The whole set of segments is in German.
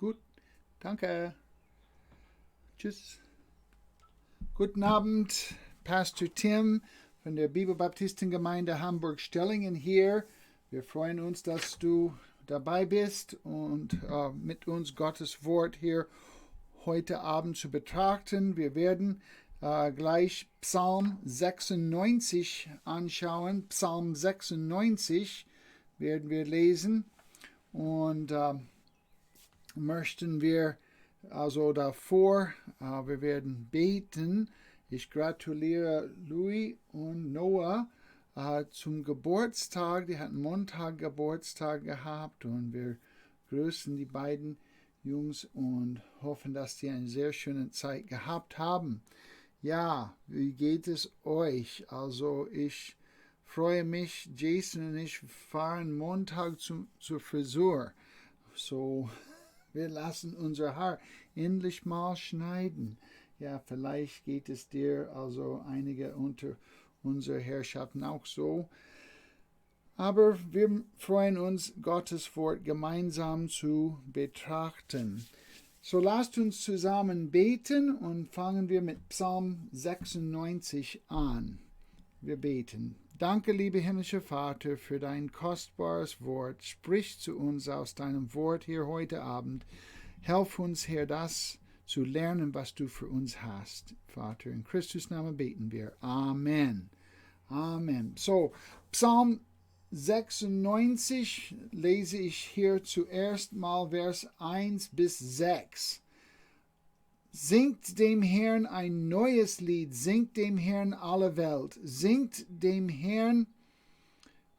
Gut, danke. Tschüss. Guten Abend, Pastor Tim von der Bibel-Baptisten Gemeinde Hamburg-Stellingen hier. Wir freuen uns, dass du dabei bist und mit uns Gottes Wort hier heute Abend zu betrachten. Wir werden gleich Psalm 96 anschauen. Psalm 96 werden wir lesen und möchten wir also davor, wir werden beten. Ich gratuliere Louis und Noah zum Geburtstag. Die hatten Montag Geburtstag gehabt und wir grüßen die beiden Jungs und hoffen, dass die eine sehr schöne Zeit gehabt haben. Ja, wie geht es euch? Also ich freue mich, Jason und ich fahren Montag zur Frisur. So, wir lassen unser Haar endlich mal schneiden. Ja, vielleicht geht es dir, also einige unter unserer Herrschaften auch so. Aber wir freuen uns, Gottes Wort gemeinsam zu betrachten. So lasst uns zusammen beten und fangen wir mit Psalm 96 an. Wir beten. Danke, lieber himmlischer Vater, für dein kostbares Wort. Sprich zu uns aus deinem Wort hier heute Abend. Helf uns, Herr, das zu lernen, was du für uns hast. Vater, in Christus Namen beten wir. Amen. Amen. So, Psalm 96 lese ich hier zuerst mal Vers 1 bis 6. Singt dem Herrn ein neues Lied, singt dem Herrn alle Welt, singt dem Herrn,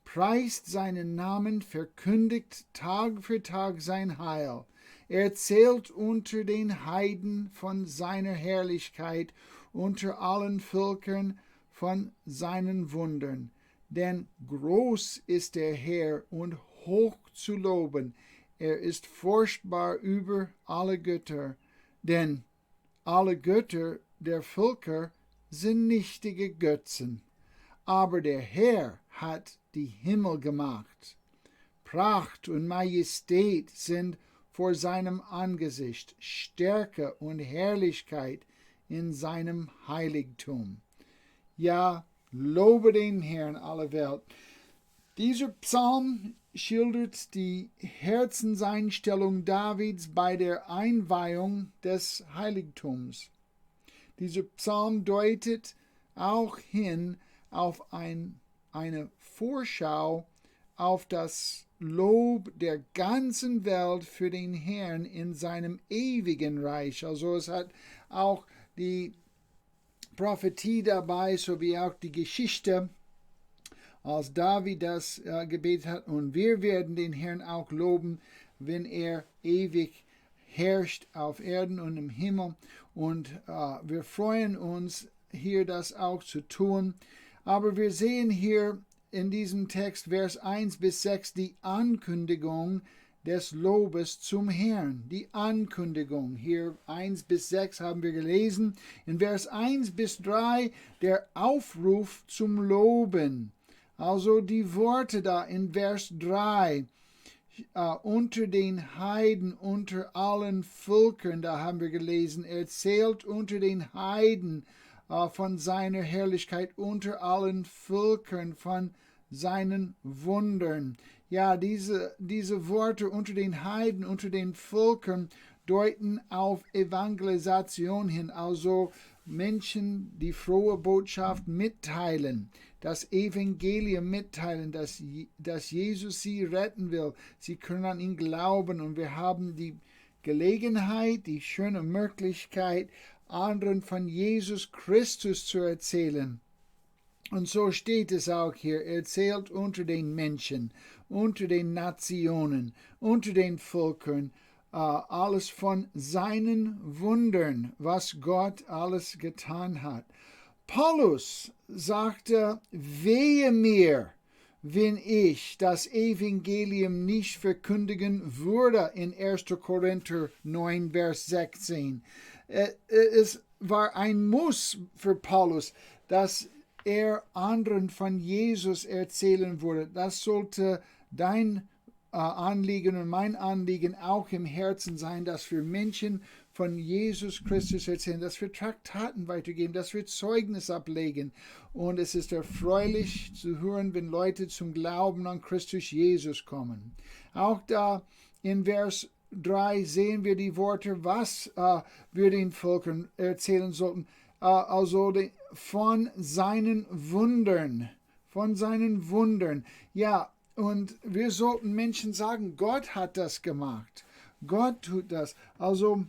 preist seinen Namen, verkündigt Tag für Tag sein Heil. Erzählt unter den Heiden von seiner Herrlichkeit, unter allen Völkern von seinen Wundern. Denn groß ist der Herr und hoch zu loben. Er ist furchtbar über alle Götter, denn alle Götter der Völker sind nichtige Götzen. Aber der Herr hat die Himmel gemacht. Pracht und Majestät sind vor seinem Angesicht, Stärke und Herrlichkeit in seinem Heiligtum. Ja, lobe den Herrn alle Welt. Dieser Psalm schildert die Herzenseinstellung Davids bei der Einweihung des Heiligtums. Dieser Psalm deutet auch hin auf eine Vorschau auf das Lob der ganzen Welt für den Herrn in seinem ewigen Reich. Also es hat auch die Prophetie dabei, sowie auch die Geschichte, als David das gebetet hat. Und wir werden den Herrn auch loben, wenn er ewig herrscht auf Erden und im Himmel. Und wir freuen uns, hier das auch zu tun. Aber wir sehen hier in diesem Text, Vers 1 bis 6, die Ankündigung des Lobes zum Herrn. Die Ankündigung. Hier 1 bis 6 haben wir gelesen. In Vers 1 bis 3 der Aufruf zum Loben. Also die Worte da in Vers 3. Unter den Heiden, unter allen Völkern, da haben wir gelesen, erzählt unter den Heiden von seiner Herrlichkeit, unter allen Völkern von seinen Wundern. Ja, diese Worte unter den Heiden, unter den Völkern deuten auf Evangelisation hin, also Menschen die frohe Botschaft mitteilen, das Evangelium mitteilen, dass Jesus sie retten will. Sie können an ihn glauben und wir haben die Gelegenheit, die schöne Möglichkeit, anderen von Jesus Christus zu erzählen. Und so steht es auch hier, erzählt unter den Menschen, unter den Nationen, unter den Völkern, alles von seinen Wundern, was Gott alles getan hat. Paulus sagte, wehe mir, wenn ich das Evangelium nicht verkündigen würde, in 1. Korinther 9, Vers 16. Es war ein Muss für Paulus, dass er anderen von Jesus erzählen würde. Das sollte dein Anliegen und mein Anliegen auch im Herzen sein, dass wir Menschen von Jesus Christus erzählen, dass wir Traktaten weitergeben, dass wir Zeugnis ablegen. Und es ist erfreulich zu hören, wenn Leute zum Glauben an Christus Jesus kommen. Auch da in Vers 3 sehen wir die Worte, was wir den Völkern erzählen sollten. Also von seinen Wundern. Von seinen Wundern. Ja, und wir sollten Menschen sagen, Gott hat das gemacht. Gott tut das. Also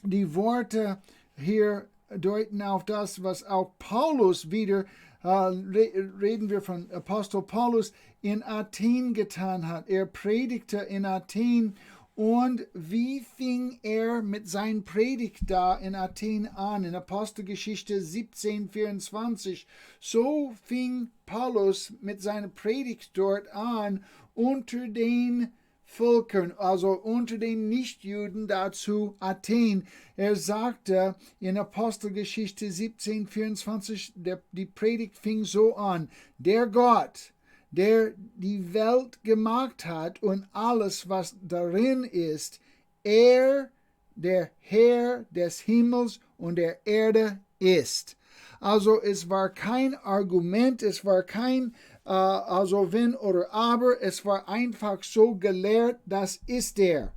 die Worte hier deuten auf das, was auch Paulus wieder, reden wir von Apostel Paulus, in Athen getan hat. Er predigte in Athen. Und wie fing er mit seiner Predigt da in Athen an? In Apostelgeschichte 17,24. So fing Paulus mit seiner Predigt dort an, unter den Völkern, also unter den Nichtjuden dazu Athen. Er sagte in Apostelgeschichte 17,24, die Predigt fing so an: Der Gott, der die Welt gemacht hat und alles, was darin ist, er, der Herr des Himmels und der Erde ist. Also es war kein Argument, es war kein also wenn oder aber, es war einfach so gelehrt, das ist er.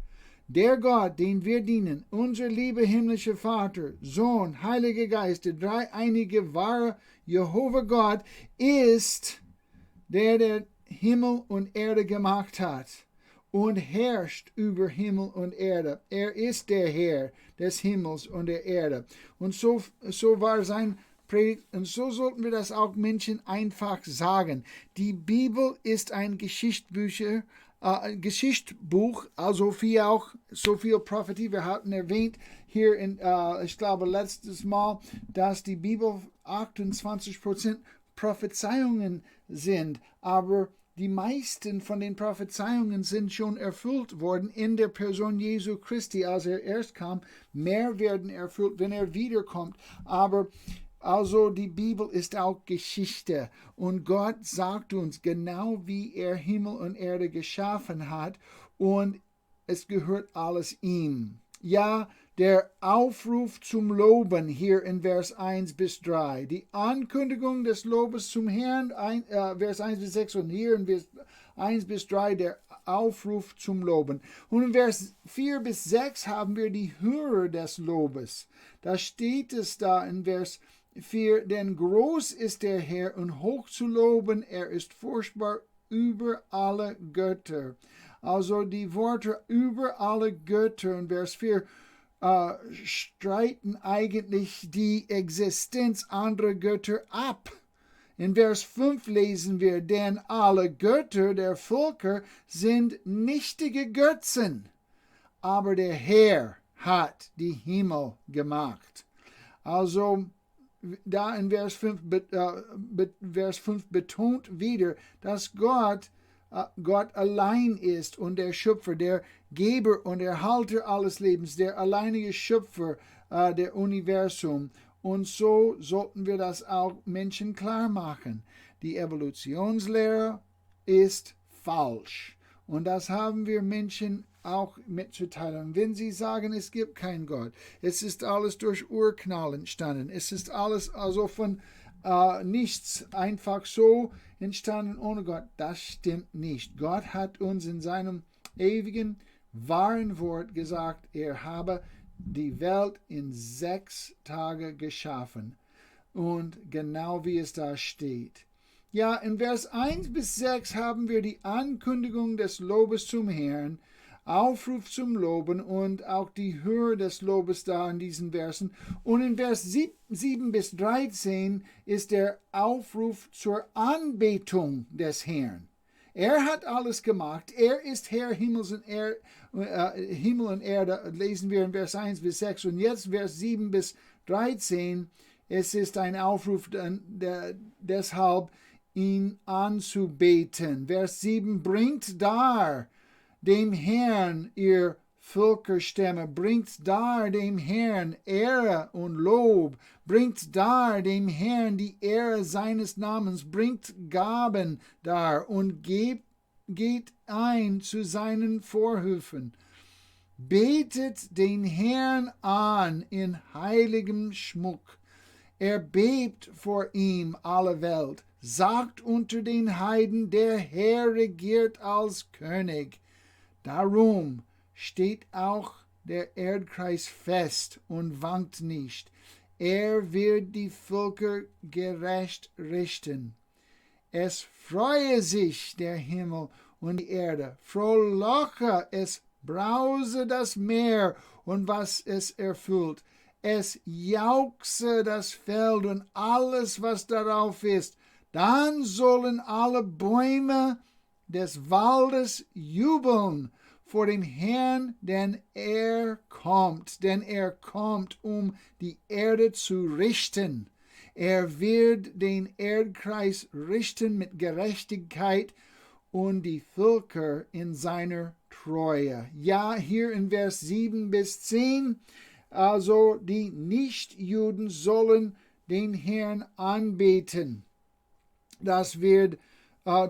Der Gott, den wir dienen, unser lieber himmlischer Vater, Sohn, Heiliger Geist, der dreieinige wahre Jehova Gott, ist der Himmel und Erde gemacht hat und herrscht über Himmel und Erde. Er ist der Herr des Himmels und der Erde. Und so war sein Predigt. Und so sollten wir das auch Menschen einfach sagen. Die Bibel ist ein Geschichtsbuch, also so viel Prophetie. Wir hatten erwähnt hier ich glaube letztes Mal, dass die Bibel 28% Prophezeiungen sind, aber die meisten von den Prophezeiungen sind schon erfüllt worden in der Person Jesu Christi, als er erst kam. Mehr werden erfüllt, wenn er wiederkommt. Aber also die Bibel ist auch Geschichte und Gott sagt uns genau, wie er Himmel und Erde geschaffen hat und es gehört alles ihm. Ja, der Aufruf zum Loben hier in Vers 1 bis 3. Die Ankündigung des Lobes zum Herrn, Vers 1 bis 6 und hier in Vers 1 bis 3 der Aufruf zum Loben. Und in Vers 4 bis 6 haben wir die Hörer des Lobes. Da steht es da in Vers 4, denn groß ist der Herr und hoch zu loben, er ist furchtbar über alle Götter. Also die Worte über alle Götter in Vers 4 streiten eigentlich die Existenz anderer Götter ab. In Vers 5 lesen wir, denn alle Götter der Völker sind nichtige Götzen, aber der Herr hat die Himmel gemacht. Also da in Vers 5 betont wieder, dass Gott allein ist und der Schöpfer, der Geber und Erhalter alles Lebens, der alleinige Schöpfer der Universum. Und so sollten wir das auch Menschen klar machen. Die Evolutionslehre ist falsch. Und das haben wir Menschen auch mitzuteilen. Wenn sie sagen, es gibt keinen Gott, es ist alles durch Urknall entstanden, es ist alles also von nichts einfach so entstanden ohne Gott, das stimmt nicht. Gott hat uns in seinem ewigen, wahren Wort gesagt, er habe die Welt in 6 Tagen geschaffen. Und genau wie es da steht. Ja, in Vers 1 bis 6 haben wir die Ankündigung des Lobes zum Herrn, Aufruf zum Loben und auch die Höhe des Lobes da in diesen Versen. Und in Vers 7 bis 13 ist der Aufruf zur Anbetung des Herrn. Er hat alles gemacht. Er ist Herr Himmel und Erde, lesen wir in Vers 1 bis 6. Und jetzt Vers 7 bis 13, es ist ein Aufruf deshalb, ihn anzubeten. Vers 7, bringt dar dem Herrn, ihr Völkerstämme, bringt dar dem Herrn Ehre und Lob, bringt dar dem Herrn die Ehre seines Namens, bringt Gaben dar und gebt geht ein zu seinen Vorhöfen, betet den Herrn an in heiligem Schmuck. Bebt vor ihm alle Welt, sagt unter den Heiden, der Herr regiert als König. Darum steht auch der Erdkreis fest und wankt nicht. Wird die Völker gerecht richten. Es freue sich der Himmel und die Erde, frohlocke, es brause das Meer und was es erfüllt. Es jauchze das Feld und alles, was darauf ist. Dann sollen alle Bäume des Waldes jubeln vor dem Herrn, denn er kommt, um die Erde zu richten. Er wird den Erdkreis richten mit Gerechtigkeit und die Völker in seiner Treue. Ja, hier in Vers 7 bis 10, also die Nichtjuden sollen den Herrn anbeten. Das wird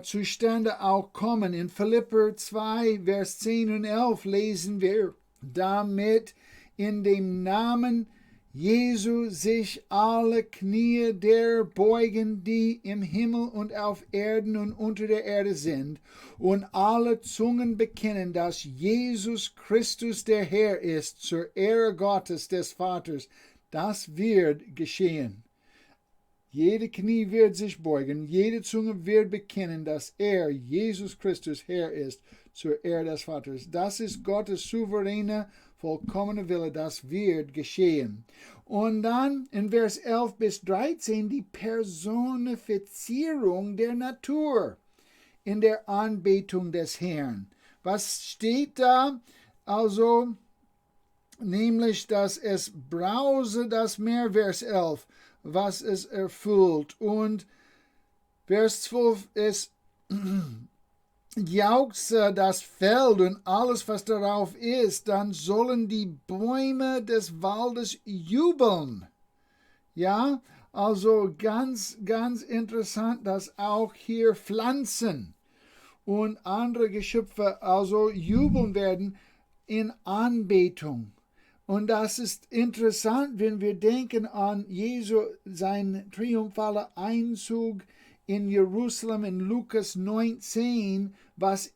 zustande auch kommen. In Philipper 2, Vers 10 und 11 lesen wir, damit in dem Namen Jesu sich alle Knie der beugen, die im Himmel und auf Erden und unter der Erde sind, und alle Zungen bekennen, dass Jesus Christus der Herr ist, zur Ehre Gottes des Vaters. Das wird geschehen. Jede Knie wird sich beugen, jede Zunge wird bekennen, dass Jesus Christus, Herr ist, zur Ehre des Vaters. Das ist Gottes souveräne, vollkommene Wille, das wird geschehen. Und dann in Vers 11 bis 13 die Personifizierung der Natur in der Anbetung des Herrn. Was steht da? Also, nämlich, dass es brause das Meer, Vers 11, was es erfüllt. Und Vers 12 ist jauchze das Feld und alles, was darauf ist, dann sollen die Bäume des Waldes jubeln. Ja, also ganz, ganz interessant, dass auch hier Pflanzen und andere Geschöpfe also jubeln werden in Anbetung. Und das ist interessant, wenn wir denken an Jesu, seinen triumphalen Einzug in Jerusalem in Lukas 19, was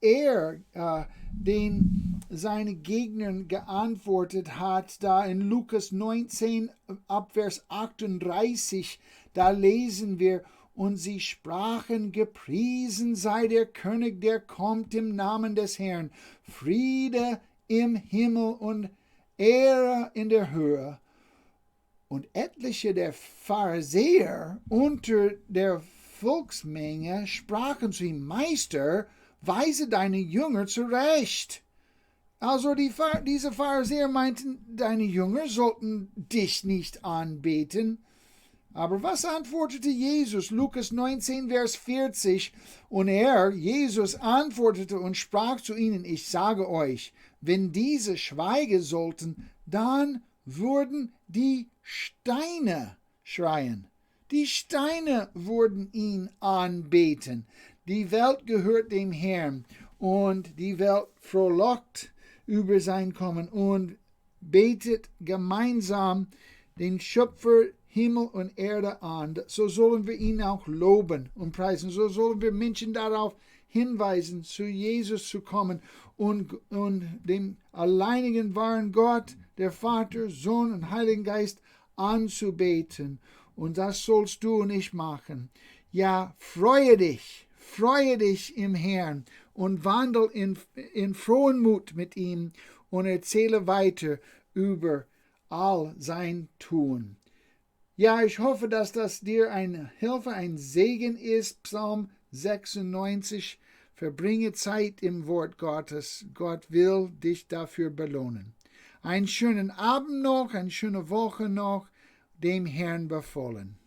seine Gegnern geantwortet hat, da in Lukas 19 ab Vers 38, da lesen wir, und sie sprachen, gepriesen sei der König, der kommt im Namen des Herrn, Friede im Himmel und Ehre in der Höhe. Und etliche der Pharisäer unter der Volksmenge sprachen zu ihm, Meister, weise deine Jünger zurecht. Also diese Pharisäer meinten, deine Jünger sollten dich nicht anbeten. Aber was antwortete Jesus? Lukas 19, Vers 40. Und Jesus, antwortete und sprach zu ihnen, ich sage euch, wenn diese schweigen sollten, dann würden die Steine schreien. Die Steine würden ihn anbeten. Die Welt gehört dem Herrn und die Welt frohlockt über sein Kommen und betet gemeinsam den Schöpfer Himmel und Erde an. So sollen wir ihn auch loben und preisen. So sollen wir Menschen darauf hinweisen, zu Jesus zu kommen und dem alleinigen wahren Gott, der Vater, Sohn und Heiligen Geist anzubeten. Und das sollst du und ich machen. Ja, freue dich im Herrn und wandel in frohen Mut mit ihm und erzähle weiter über all sein Tun. Ja, ich hoffe, dass das dir eine Hilfe, ein Segen ist. Psalm 96. Verbringe Zeit im Wort Gottes. Gott will dich dafür belohnen. Einen schönen Abend noch, eine schöne Woche noch, dem Herrn befohlen.